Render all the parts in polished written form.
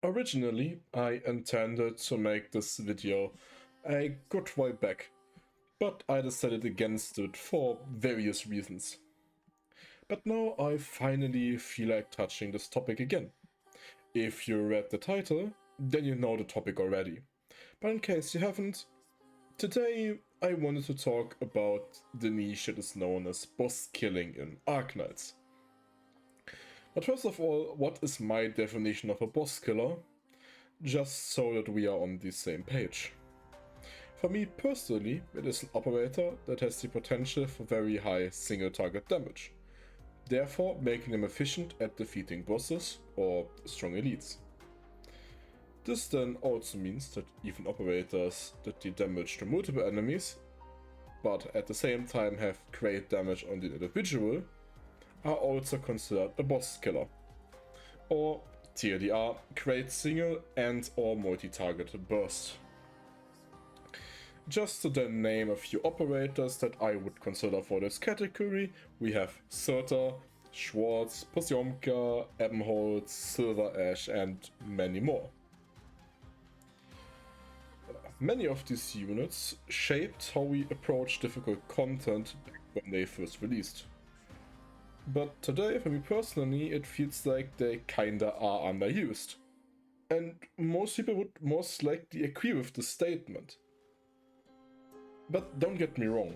Originally, I intended to make this video a good while back, but I decided against it for various reasons. But now I finally feel like touching this topic again. If you read the title, then you know the topic already. But in case you haven't, today I wanted to talk about the niche that is known as boss killing in Arknights. But first of all, what is my definition of a boss killer? Just so that we are on the same page. For me personally, it is an operator that has the potential for very high single target damage, therefore making them efficient at defeating bosses or strong elites. This then also means that even operators that deal damage to multiple enemies, but at the same time have great damage on the individual, are also considered a boss killer. Or TLDR, great single and or multi-target burst. Just to then name a few operators that I would consider for this category, we have Surta, Schwartz, Posyomka, Ebenholz, Silver Ash and many more. Many of these units shaped how we approach difficult content back when they first released. But today, for me personally, it feels like they kinda are underused. And most people would most likely agree with this statement. But don't get me wrong.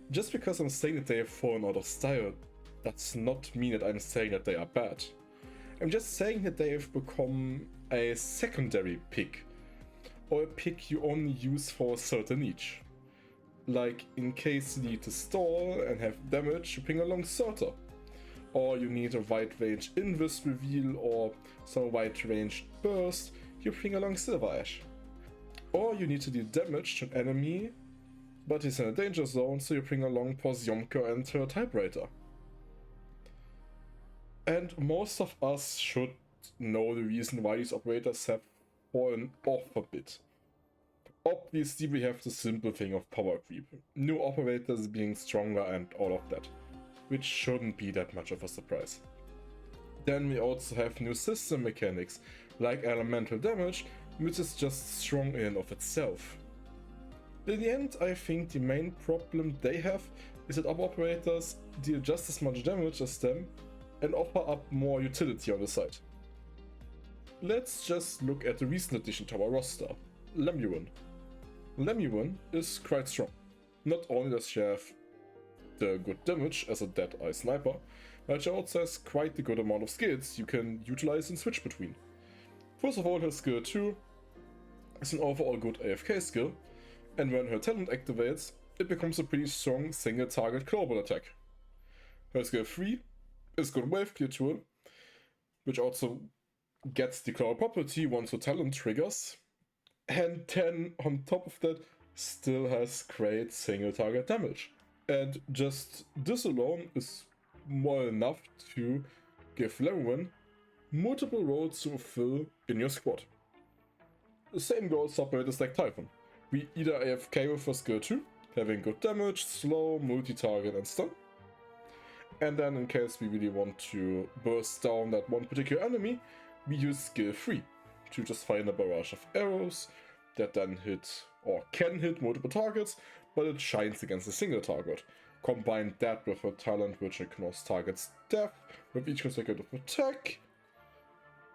Just because I'm saying that they have fallen out of style, does not mean that I'm saying that they are bad. I'm just saying that they have become a secondary pick, or a pick you only use for a certain niche. Like, in case you need to stall and have damage, you bring along Surta. Or you need a wide range invis reveal or some wide range burst, you bring along Silver Ash. Or you need to deal damage to an enemy, but he's in a danger zone, so you bring along Posyomka and her typewriter. And most of us should know the reason why these operators have fallen off a bit. Obviously, we have the simple thing of power creep, new operators being stronger and all of that, which shouldn't be that much of a surprise. Then we also have new system mechanics, like elemental damage, which is just strong in and of itself. In the end, I think the main problem they have is that our operators deal just as much damage as them and offer up more utility on the side. Let's just look at the recent addition to our roster, Lemuel. Lemuel is quite strong. Not only does she have the good damage as a dead eye sniper, but she also has quite a good amount of skills you can utilize and switch between. First of all, her skill 2 is an overall good AFK skill, and when her talent activates, it becomes a pretty strong single target global attack. Her skill 3 is good wave clear tool, which also gets the global property once her talent triggers, and then on top of that still has great single target damage. And just this alone is more than enough to give Lemuel multiple roles to fill in your squad. The same goes for operators like Typhon. We either AFK with her skill 2, having good damage, slow, multi-target and stun. And then in case we really want to burst down that one particular enemy, we use skill 3 to just fire a barrage of arrows that then hit or can hit multiple targets, but it shines against a single target. Combine that with a talent which ignores target's death with each consecutive attack,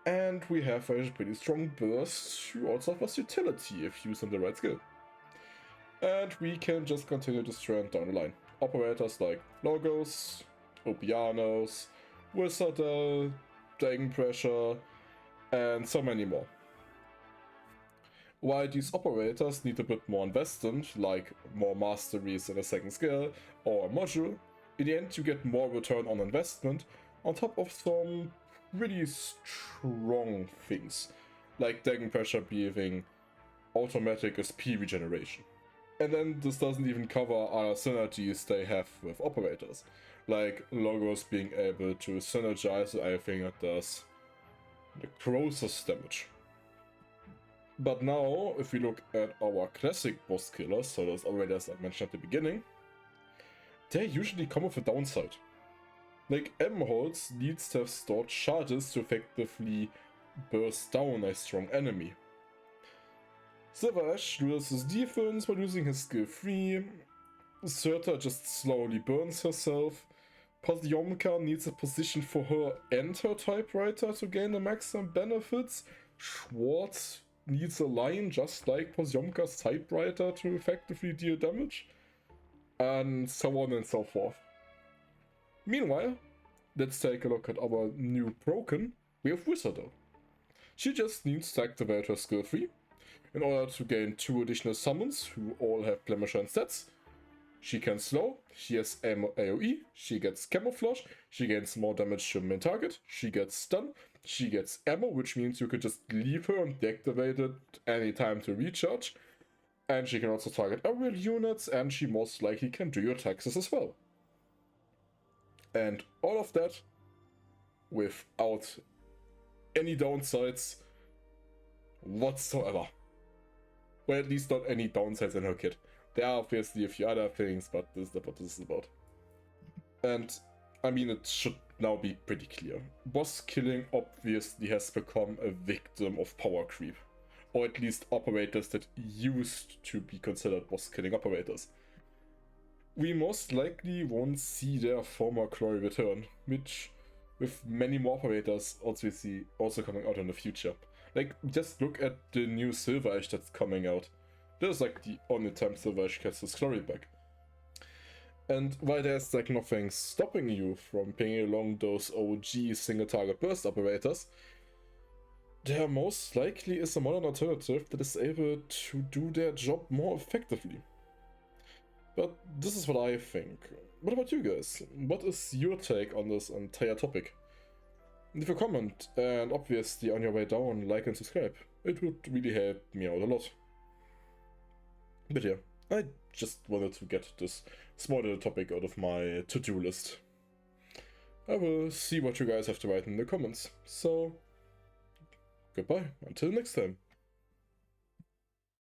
and we have a pretty strong burst who also offers utility if used on the right skill. And we can just continue this trend down the line. Operators like Logos, Opianos, Wizardel, Dragon Pressure, and so many more. While these operators need a bit more investment, like more masteries in a second skill or a module, in the end you get more return on investment on top of some really strong things, like Dragon Pressure being automatic SP regeneration. And then this doesn't even cover other synergies they have with operators, like Logos being able to synergize with anything that does the closest damage. But now, if we look at our classic boss killers, so those operators I mentioned at the beginning, they usually come with a downside. Like Ebenholz needs to have stored charges to effectively burst down a strong enemy. Silver Ash loses defense by losing his skill 3. Surta just slowly burns herself. Posyomka needs a position for her and her typewriter to gain the maximum benefits. Schwartz needs a line just like Posyomka's typewriter to effectively deal damage. And so on and so forth. Meanwhile, let's take a look at our new Broken. We have Wizardo. She just needs to activate her skill 3 in order to gain 2 additional summons who all have Blemisher and stats. She can slow, she has AoE, she gets camouflage, she gains more damage to the main target, she gets stun, she gets ammo, which means you could just leave her and deactivate it anytime to recharge. And she can also target aerial units, and she most likely can do your taxes as well. And all of that without any downsides whatsoever. Well, at least not any downsides in her kit. There are obviously a few other things, but this is not what this is about. And I mean, it should now be pretty clear. Boss killing obviously has become a victim of power creep. Or at least operators that used to be considered boss killing operators. We most likely won't see their former glory return, which with many more operators also coming out in the future. Like, just look at the new Silver Ash that's coming out. That is like the only time Silver Ash gets his glory back. And while there's like nothing stopping you from bringing along those OG single target burst operators, there most likely is a modern alternative that is able to do their job more effectively. But this is what I think. What about you guys? What is your take on this entire topic? Leave a comment, and obviously on your way down, like and subscribe. It would really help me out a lot. But yeah, I just wanted to get this small little topic out of my to-do list. I will see what you guys have to write in the comments. So, goodbye, until next time.